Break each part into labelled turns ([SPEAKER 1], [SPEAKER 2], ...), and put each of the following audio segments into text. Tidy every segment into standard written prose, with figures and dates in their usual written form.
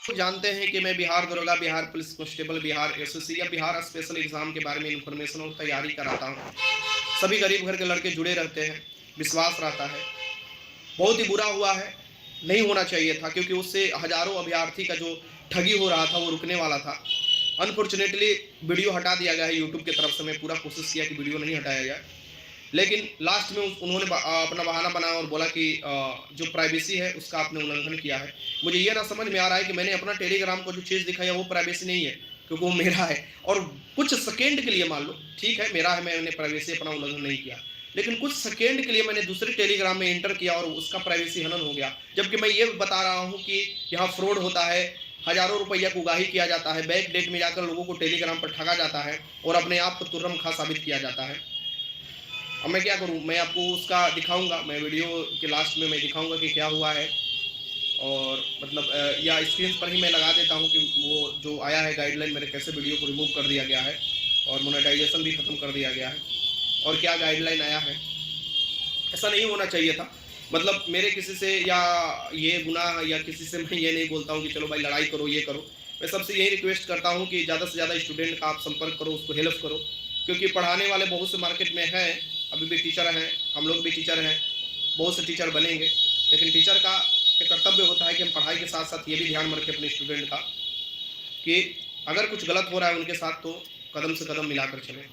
[SPEAKER 1] जानते हैं कि मैं बिहार दरोगा, Bihar police constable, Bihar SSC या बिहार स्पेशल एग्जाम के बारे में इंफॉर्मेशन और तैयारी कराता हूँ। सभी गरीब घर के लड़के जुड़े रहते हैं, विश्वास रहता है। बहुत ही बुरा हुआ है, नहीं होना चाहिए था, क्योंकि उससे हजारों अभ्यर्थी का जो ठगी हो रहा था वो रुकने वाला था। अनफॉर्चुनेटली वीडियो हटा दिया गया है यूट्यूब की तरफ से। मैं पूरा कोशिश किया कि वीडियो नहीं हटाया जाए, लेकिन लास्ट में उन्होंने अपना बहाना बनाया और बोला कि जो प्राइवेसी है उसका आपने उल्लंघन किया है। मुझे ये ना समझ में आ रहा है कि मैंने अपना टेलीग्राम को जो चीज़ दिखाई है वो प्राइवेसी नहीं है, क्योंकि वो मेरा है। और कुछ सेकेंड के लिए मान लो ठीक है मेरा है, मैंने प्राइवेसी अपना उल्लंघन नहीं किया, लेकिन कुछ सेकेंड के लिए मैंने दूसरे टेलीग्राम में एंटर किया और उसका प्राइवेसी हनन हो गया। जबकि मैं ये बता रहा हूँ कि यहाँ फ्रॉड होता है, हजारों रुपया को उगाही किया जाता है, बैक डेट में जाकर लोगों को टेलीग्राम पर ठगा जाता है और अपने आप को तुर्रम खा साबित किया जाता है। अब मैं क्या करूं, मैं आपको उसका दिखाऊंगा, मैं वीडियो के लास्ट में मैं दिखाऊंगा कि क्या हुआ है। और मतलब या स्क्रीन पर ही मैं लगा देता हूं कि वो जो आया है गाइडलाइन, मेरे कैसे वीडियो को रिमूव कर दिया गया है और मोनेटाइजेशन भी ख़त्म कर दिया गया है और क्या गाइडलाइन आया है। ऐसा नहीं होना चाहिए था। मतलब मेरे किसी से या ये गुनाह या किसी से मैं ये नहीं बोलता हूँ कि चलो भाई लड़ाई करो ये करो। मैं सबसे यही रिक्वेस्ट करता हूँ कि ज़्यादा से ज़्यादा स्टूडेंट का आप संपर्क करो, उसको हेल्प करो, क्योंकि पढ़ाने वाले बहुत से मार्केट में हैं, अभी भी टीचर हैं, हम लोग भी टीचर हैं, बहुत से टीचर बनेंगे। लेकिन टीचर का एक कर्तव्य होता है कि हम पढ़ाई के साथ साथ ये भी ध्यान रखें अपने स्टूडेंट का कि अगर कुछ गलत हो रहा है उनके साथ तो कदम से कदम मिलाकर चलें।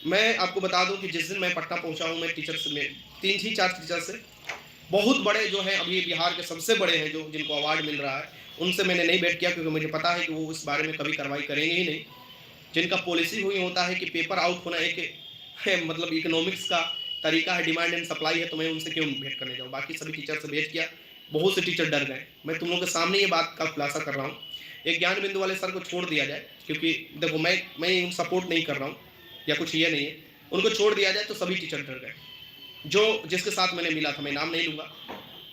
[SPEAKER 1] मैं आपको बता दूं कि जिस दिन मैं पटना पहुंचा हूं, मैं टीचर से में 3 ही 4 टीचर से, बहुत बड़े जो हैं अभी बिहार के सबसे बड़े हैं जो जिनको अवार्ड मिल रहा है, उनसे मैंने नहीं भेंट किया, क्योंकि मुझे पता है कि वो इस बारे में कभी कार्रवाई करेंगे ही नहीं। जिनका पॉलिसी हुई होता है कि पेपर आउट होना एक है, मतलब इकोनॉमिक्स का तरीका है, डिमांड एंड सप्लाई है, तो मैं उनसे क्यों भेंट करने जाऊँ। बाकी सभी टीचर से भेंट किया, बहुत से टीचर डर गए। मैं तुम लोगों के सामने ये बात का खुलासा कर रहा हूँ। एक ज्ञान बिंदु वाले सर को छोड़ दिया जाए, क्योंकि देखो मैं सपोर्ट नहीं कर रहा हूँ या कुछ ये नहीं है, उनको छोड़ दिया जाए तो सभी टीचर डर गए। जो जिसके साथ मैंने मिला था, मैं नाम नहीं लूँगा,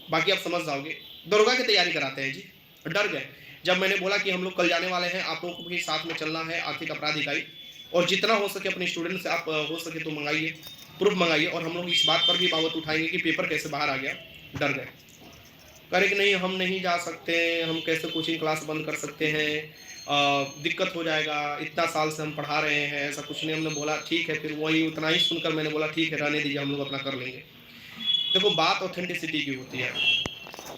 [SPEAKER 1] बाकी आप समझ जाओगे। दरोगा की तैयारी कराते हैं जी, डर गए जब मैंने बोला कि हम लोग कल जाने वाले हैं, आप लोगों को भी साथ में चलना है, आर्थिक अपराध इकाई, और जितना हो सके अपने स्टूडेंट से आप हो सके तो मंगाइए, प्रूफ मंगाइए, और हम लोग इस बात पर भी बात उठाएंगे कि पेपर कैसे बाहर आ गया। डर गए, करे कि नहीं हम नहीं जा सकते, हम कैसे कोचिंग क्लास बंद कर सकते हैं, दिक्कत हो जाएगा, इतना साल से हम पढ़ा रहे हैं, ऐसा कुछ नहीं। हमने बोला ठीक है, फिर वही उतना ही सुनकर मैंने बोला ठीक है रहने दीजिए, हम लोग अपना कर लेंगे। देखो बात ऑथेंटिसिटी की होती है,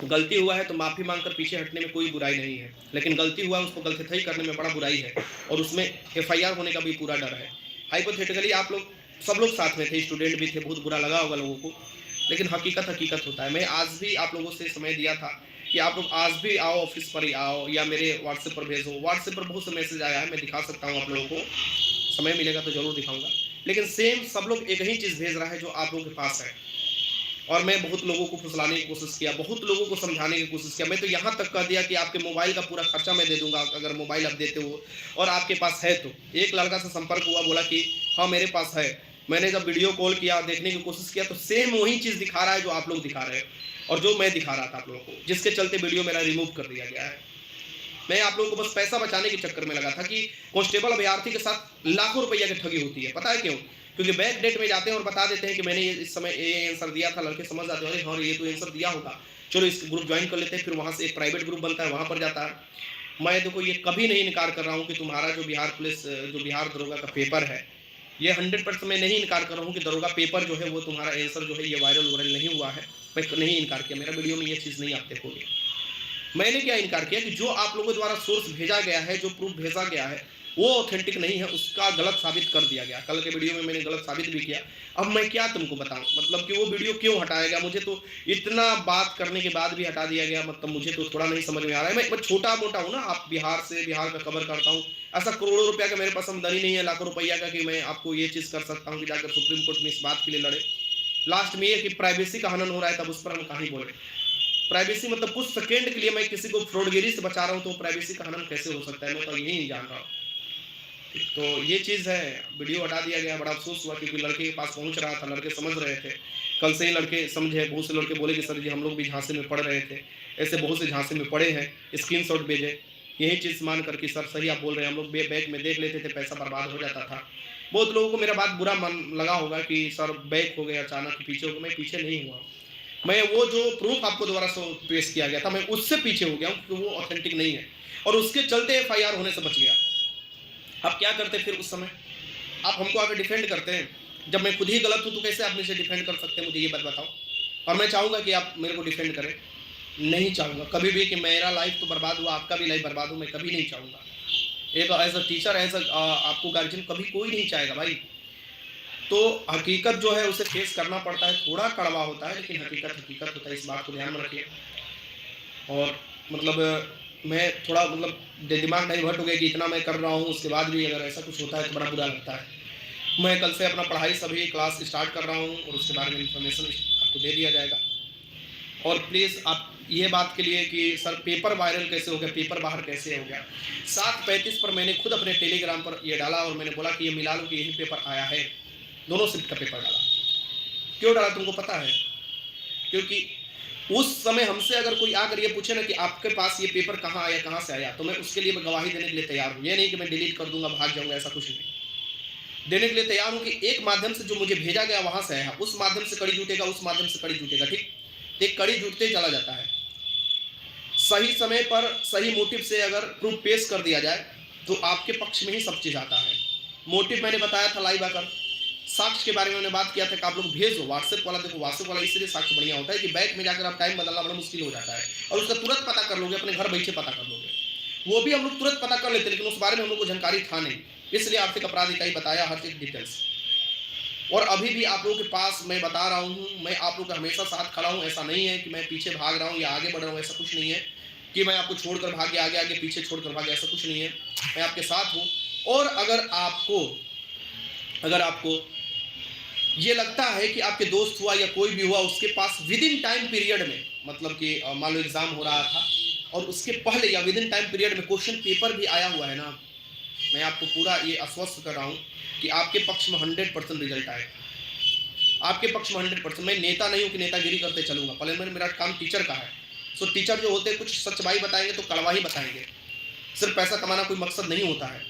[SPEAKER 1] गलती हुआ है तो माफ़ी मांगकर पीछे हटने में कोई बुराई नहीं है, लेकिन गलती हुआ है उसको गलती करने में बड़ा बुराई है, और उसमें एफआईआर होने का भी पूरा डर है। हाइपोथेटिकली आप लोग सब लोग साथ में थे, स्टूडेंट भी थे, बहुत बुरा लगा होगा लोगों को, लेकिन हकीकत हकीकत होता है। मैं आज भी आप लोगों से समय दिया था कि आप लोग आज भी आओ, ऑफिस पर ही आओ या मेरे व्हाट्सएप पर भेजो। व्हाट्सएप पर बहुत से मैसेज आया है, मैं दिखा सकता हूँ आप लोगों को, समय मिलेगा तो जरूर दिखाऊंगा। लेकिन सेम सब लोग एक ही चीज़ भेज रहा है जो आप लोगों के पास है, और मैं बहुत लोगों को फुसलाने की कोशिश किया, बहुत लोगों को समझाने की कोशिश किया। मैं तो यहाँ तक कह दिया कि आपके मोबाइल का पूरा खर्चा मैं दे दूंगा अगर मोबाइल आप देते हो और आपके पास है तो। एक लड़का से संपर्क हुआ, बोला कि हाँ मेरे पास है। मैंने जब वीडियो कॉल किया, देखने की कोशिश किया, तो सेम वही चीज़ दिखा रहा है जो आप लोग दिखा रहे हैं और जो मैं दिखा रहा था आप लोगों को, जिसके चलते वीडियो मेरा रिमूव कर दिया गया है। मैं आप लोगों को बस पैसा बचाने के चक्कर में लगा था कि कांस्टेबल अभ्यर्थी के साथ लाखों रुपया की ठगी होती है। पता है क्यों? क्योंकि बैक डेट में जाते हैं और बता देते हैं कि मैंने इस समय ये आंसर दिया था। लड़के समझ जाते हैं, अरे हाँ ये तो आंसर दिया होगा, चलो इस ग्रुप ज्वाइन कर लेते हैं। फिर वहां से एक प्राइवेट ग्रुप बनता है, वहां पर जाता है। मैं देखो ये कभी नहीं इनकार कर रहा हूँ कि तुम्हारा जो बिहार पुलिस जो बिहार दरोगा का पेपर है, ये 100% मैं नहीं इनकार कर रहा हूँ कि दरोगा पेपर जो है वो तुम्हारा आंसर जो है ये वायरल नहीं हुआ है। मैं नहीं इनकार किया, मेरा वीडियो में ये चीज़ नहीं आप देखोगे। मैंने क्या इनकार किया कि जो आप लोगों द्वारा सोर्स भेजा गया है, जो प्रूफ भेजा गया है, वो ऑथेंटिक नहीं है, उसका गलत साबित कर दिया गया। कल के वीडियो में मैंने गलत साबित भी किया। अब मैं क्या तुमको बताऊं, मतलब कि वो वीडियो क्यों हटाया गया, मुझे तो इतना बात करने के बाद भी हटा दिया गया, मतलब मुझे तो थोड़ा नहीं समझ में आ रहा है। मैं छोटा मोटा हूँ ना, आप बिहार से, बिहार का कवर करता हूँ, ऐसा करोड़ों रुपया का मेरे पास आमदनी नहीं है, लाखों रुपया का, कि मैं आपको ये चीज़ कर सकता हूँ कि जाकर सुप्रीम कोर्ट में इस बात के लिए लड़े। लास्ट में ये कि प्राइवेसी का हनन हो रहा है, तब उस पर हम कहीं बोले। प्राइवेसी मतलब कुछ सेकेंड के लिए मैं किसी को फ्रॉडगिरी से बचा रहा हूँ, तो प्राइवेसी का हनन कैसे हो सकता है, मैं तो यही नहीं जान रहा हूँ। तो ये चीज़ है, वीडियो हटा दिया गया, बड़ा अफसोस हुआ, क्योंकि लड़के के पास पहुंच रहा था, लड़के समझ रहे थे। कल से ही लड़के समझे, बहुत से लड़के बोले कि सर जी हम लोग भी झांसे में पढ़ रहे थे, ऐसे बहुत से झांसे में पढ़े हैं, स्क्रीनशॉट भेजे। यही चीज़ मान करके सर सही आप बोल रहे हैं, हम लोग बैग में देख लेते थे, पैसा बर्बाद हो जाता था। बहुत लोगों को मेरा बात बुरा मन लगा होगा कि सर बैक हो गया अचानक, पीछे हो गया। मैं पीछे नहीं हुआ, मैं वो जो प्रूफ आपको दोबारा से पेश किया गया था, मैं उससे पीछे हो गया हूँ क्योंकि वो ऑथेंटिक नहीं है और उसके चलते एफआईआर होने से बच गया। आप क्या करते फिर उस समय? आप हमको आकर डिफेंड करते हैं। जब मैं खुद ही गलत हूँ तो कैसे आप मुझे डिफेंड कर सकते हैं? मुझे ये बात बताओ। और मैं चाहूँगा कि आप मेरे को डिफेंड करें, नहीं चाहूँगा कभी भी कि मेरा लाइफ तो बर्बाद हुआ, आपका भी लाइफ बर्बाद हो, मैं कभी नहीं चाहूँगा। एक as a teacher, as a आपको गार्जियन कभी कोई नहीं चाहेगा भाई। तो हकीकत जो है उसे फेस करना पड़ता है, थोड़ा कड़वा होता है लेकिन हकीकत हकीकत होता है, इस बात को ध्यान में रखिए। और मतलब मैं थोड़ा मतलब दिमाग डाइवर्ट हो गया कि इतना मैं कर रहा हूँ, उसके बाद भी अगर ऐसा कुछ होता है तो बड़ा बुरा लगता है। मैं कल से अपना पढ़ाई सभी क्लास स्टार्ट कर रहा हूँ और उसके बारे में इंफॉर्मेशन आपको दे दिया जाएगा। और प्लीज़ आप ये बात के लिए कि सर पेपर वायरल कैसे हो गया, पेपर बाहर कैसे हो गया, 7:35 पर मैंने खुद अपने टेलीग्राम पर ये डाला और मैंने बोला कि ये मिला लो कि यही पेपर आया है, दोनों शिफ्ट का पेपर डाला। क्यों डाला तुमको पता है? क्योंकि उस समय हमसे अगर कोई आकर ये पूछे ना कि आपके पास ये पेपर कहाँ आया, कहाँ से आया, तो मैं उसके लिए गवाही देने के लिए तैयार हूँ। ये नहीं कि मैं डिलीट कर दूंगा, भाग जाऊंगा, ऐसा कुछ नहीं। देने के लिए तैयार हूँ कि एक माध्यम से जो मुझे भेजा गया वहां से आया, उस माध्यम से कड़ी जुटेगा, उस माध्यम से कड़ी जुटेगा, ठीक? एक कड़ी जुटते चला जाता है। सही समय पर सही मोटिव से अगर प्रूफ पेश कर दिया जाए तो आपके पक्ष में ही सब चीज आता है। मोटिव मैंने बताया था लाइव आकर, साक्ष्य के बारे में मैंने बात किया था कि आप लोग भेजो व्हाट्सएप वाला। देखो व्हाट्सएप वाला इसलिए साक्ष्य बढ़िया होता है कि बैंक में जाकर आप टाइम बदलना बड़ा मुश्किल हो जाता है और उसका तुरंत पता कर लोगे, अपने घर बैठे पता कर लोगे। वो भी हम लोग तुरंत पता कर लेते लेकिन उस बारे में हम लोग को जानकारी था नहीं, इसलिए आर्थिक अपराध इकाई बताया हर चीज डिटेल्स। और अभी भी आप लोगों के पास मैं बता रहा हूँ, मैं आप लोग का हमेशा साथ खड़ा हूँ। ऐसा नहीं है कि मैं पीछे भाग रहा हूँ या आगे बढ़ रहा हूँ, ऐसा कुछ नहीं है कि मैं आपको छोड़कर भागे आगे आगे पीछे छोड़कर भागे, ऐसा कुछ नहीं है। मैं आपके साथ हूँ। और अगर आपको ये लगता है कि आपके दोस्त हुआ या कोई भी हुआ उसके पास विद इन टाइम पीरियड में, मतलब कि मान लो एग्जाम हो रहा था और उसके पहले या विद इन टाइम पीरियड में क्वेश्चन पेपर भी आया हुआ है ना, मैं आपको पूरा ये आश्वस्त कर रहा हूँ कि आपके पक्ष में 100% रिजल्ट आएगा। आपके पक्ष में 100%। मैं नेता नहीं हूँ कि नेतागिरी करते चलूंगा, पहले मेरा काम टीचर का है। सो टीचर जो होते हैं कुछ सच्चाई बताएंगे तो कड़वा ही बताएंगे। सिर्फ पैसा कमाना कोई मकसद नहीं होता है।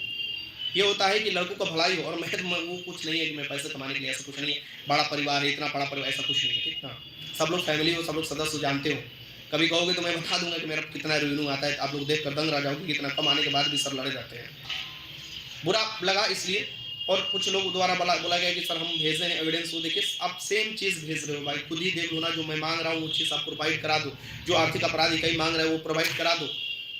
[SPEAKER 1] ये होता है कि लड़कों का भलाई हो। और मैं वो कुछ नहीं है कि मैं पैसे कमाने के लिए, ऐसा कुछ नहीं है। बड़ा परिवार है, इतना बड़ा परिवार, ऐसा कुछ नहीं है, ठीक ना? सब लोग फैमिली हो, सब लोग सदस्य जानते हो। कभी कहोगे तो मैं बता दूंगा कि मेरा कितना रेवेन्यू आता है, आप लोग देख कर दंग रह जाओगे कि इतना कम आने के बाद भी सर लड़े जाते हैं। बुरा लगा इसलिए। और कुछ लोग द्वारा बोला गया कि सर हम भेज रहे हैं एविडेंस। वो देखिए आप सेम चीज भेज रहे हो भाई, खुद ही देख लो ना। जो मैं मांग रहा हूँ वो चीज आप प्रोवाइड करा दो, जो आर्थिक अपराध इकाई मांग रहा है वो प्रोवाइड करा दो।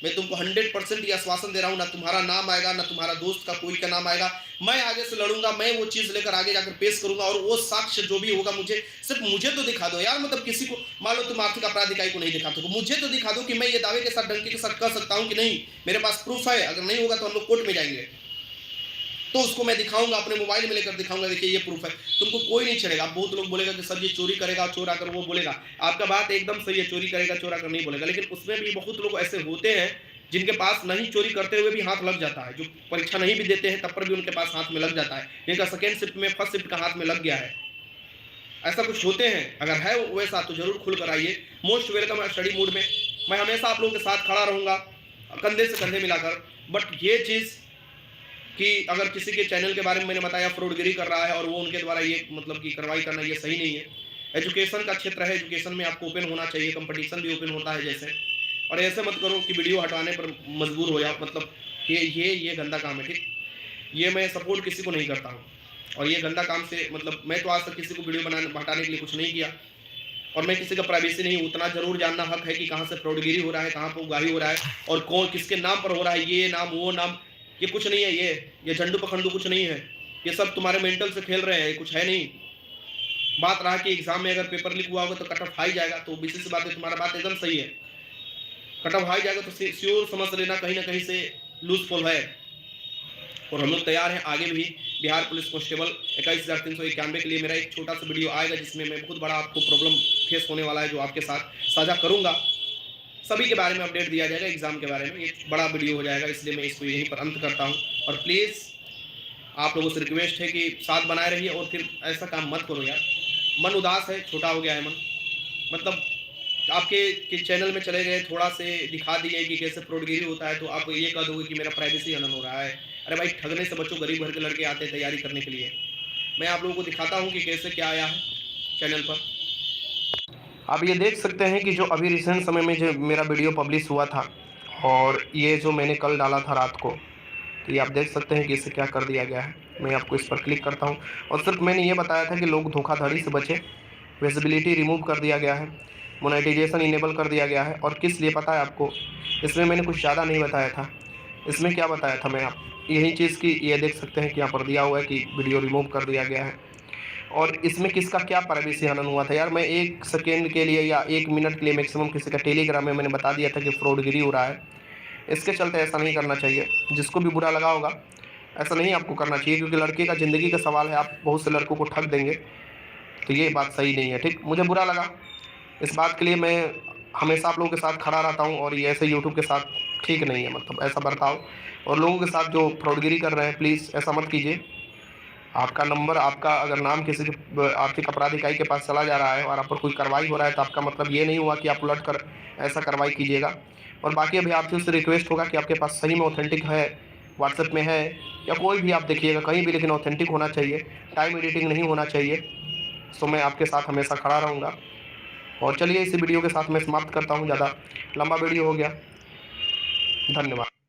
[SPEAKER 1] मैं तुमको 100% ये आश्वासन दे रहा हूँ, ना तुम्हारा नाम आएगा, ना तुम्हारा दोस्त का कोई का नाम आएगा। मैं आगे से लड़ूंगा, मैं वो चीज लेकर आगे जाकर पेश करूंगा और वो साक्ष्य जो भी होगा मुझे, सिर्फ मुझे तो दिखा दो यार। मतलब किसी को, मान लो तुम आर्थिक अपराध इकाई को नहीं दिखाते हो, मुझे तो दिखा दो कि मैं ये दावे के साथ, डंके के साथ कह सकता हूँ कि नहीं मेरे पास प्रूफ है। अगर नहीं होगा तो हम लोग कोर्ट में जाएंगे, तो उसको मैं दिखाऊंगा, अपने मोबाइल में लेकर दिखाऊंगा, देखिए ये प्रूफ है। तुमको कोई नहीं छेड़ेगा। बहुत लोग बोलेगा कि सर ये चोरी करेगा, चोर आकर वो बोलेगा। आपका बात एकदम सही है, चोरी करेगा चोर आकर नहीं बोलेगा, लेकिन उसमें भी बहुत लोग ऐसे होते हैं जिनके पास नहीं चोरी करते हुए भी हाथ लग जाता है, जो परीक्षा नहीं भी देते हैं तब पर भी उनके पास हाथ में लग जाता है। जिनका सेकेंड शिफ्ट में फर्स्ट शिफ्ट का हाथ में लग गया है, ऐसा कुछ होते हैं। अगर है वैसा तो जरूर खुल कर आइए। मोस्ट वेलकम है स्टडी मूड में। मैं हमेशा आप लोगों के साथ खड़ा रहूंगा, कंधे से कंधे मिलाकर। बट ये चीज कि अगर किसी के चैनल के बारे में मैंने बताया फ्रॉडगिरी कर रहा है और वो उनके द्वारा ये मतलब कि कार्रवाई करना, ये सही नहीं है। एजुकेशन का क्षेत्र है, एजुकेशन में आपको ओपन होना चाहिए, कंपटीशन भी ओपन होता है जैसे। और ऐसे मत करो कि वीडियो हटाने पर मजबूर हो जाओ, मतलब ये गंदा काम है, ठीक? ये मैं सपोर्ट किसी को नहीं करता हूँ और ये गंदा काम से, मतलब मैं तो आज तक किसी को वीडियो हटाने के लिए कुछ नहीं किया और मैं किसी का प्राइवेसी नहीं। उतना जरूर जानना हक है कि कहाँ से फ्रॉडगिरी हो रहा है, कहाँ पर उगाही हो रहा है और कौन किसके नाम पर हो रहा है, ये नाम वो नाम। ये कुछ नहीं है, ये झंडू पखंडू कुछ नहीं है। ये सब तुम्हारे मेंटल से खेल रहे हैं, कुछ है नहीं। बात रहा कि एग्जाम में अगर पेपर लीक हुआ होगा तो कट ऑफ हाई जाएगा, तो बेसिस बात है, तुम्हारा बात एकदम सही है। कट ऑफ हाई जाएगा तो श्योर समझ लेना कहीं ना कहीं से लूज फॉल है। और हम लोग तैयार हैं आगे भी। बिहार पुलिस कांस्टेबल 21,391 के लिए मेरा एक छोटा सा वीडियो आएगा जिसमें मैं बहुत बड़ा आपको प्रॉब्लम फेस होने वाला है जो आपके साथ साझा करूंगा। सभी के बारे में अपडेट दिया जाएगा, एग्जाम के बारे में एक बड़ा वीडियो हो जाएगा, इसलिए मैं इसको यहीं पर अंत करता हूं। और प्लीज़ आप लोगों से रिक्वेस्ट है कि साथ बनाए रहिए और फिर ऐसा काम मत करो यार। मन उदास है, छोटा हो गया है मन। मतलब आपके चैनल में चले गए, थोड़ा से दिखा दिए कि कैसे फ्रॉडगिरी होता है, तो आप ये कह दोगे कि मेरा प्राइवेसी हनन हो रहा है। अरे भाई, ठगने से बच्चों, गरीब घर के लड़के आते हैं तैयारी करने के लिए। मैं आप लोगों को दिखाता हूँ कि कैसे क्या आया है चैनल पर। आप ये देख सकते हैं कि जो अभी रिसेंट समय में जो मेरा वीडियो पब्लिश हुआ था और ये जो मैंने कल डाला था रात को, तो ये आप देख सकते हैं कि इसे क्या कर दिया गया है। मैं आपको इस पर क्लिक करता हूँ और सिर्फ मैंने ये बताया था कि लोग धोखाधड़ी से बचें। विजिबिलिटी रिमूव कर दिया गया है, मोनेटाइजेशन इनेबल कर दिया गया है। और किस लिए पता है आपको? इसमें मैंने कुछ ज़्यादा नहीं बताया था। इसमें क्या बताया था मैं, आप यही चीज़ की ये देख सकते हैं कि यहाँ पर दिया हुआ है कि वीडियो रिमूव कर दिया गया है। और इसमें किसका क्या प्राइवेसी हनन हुआ था यार। मैं 1 सेकेंड के लिए या 1 मिनट के लिए मैक्सिमम किसी का टेलीग्राम में मैंने बता दिया था कि फ्रॉडगिरी हो रहा है। इसके चलते ऐसा नहीं करना चाहिए। जिसको भी बुरा लगा होगा, ऐसा नहीं आपको करना चाहिए, क्योंकि लड़के का ज़िंदगी का सवाल है। आप बहुत से लड़कों को ठग देंगे, तो ये बात सही नहीं है। ठीक, मुझे बुरा लगा। इस बात के लिए मैं हमेशा आप लोगों के साथ खड़ा रहता हूँ और ये ऐसे यूट्यूब के साथ ठीक नहीं है, मतलब ऐसा बर्ताव। और लोगों के साथ जो फ्रॉडगिरी कर रहे हैं, प्लीज़ ऐसा मत कीजिए। आपका नंबर, आपका अगर नाम किसी के आर्थिक अपराध इकाई के पास चला जा रहा है और आप पर कोई कार्रवाई हो रहा है, तो आपका मतलब ये नहीं हुआ कि आप उलट कर ऐसा कार्रवाई कीजिएगा। और बाकी अभ्यर्थियों से रिक्वेस्ट होगा कि आपके पास सही में ऑथेंटिक है, व्हाट्सएप में है या कोई भी आप देखिएगा कहीं भी, लेकिन ऑथेंटिक होना चाहिए, टाइम एडिटिंग नहीं होना चाहिए। तो मैं आपके साथ हमेशा खड़ा रहूँगा। और चलिए इस वीडियो के साथ मैं समाप्त करता हूँ, ज़्यादा लंबा वीडियो हो गया। धन्यवाद।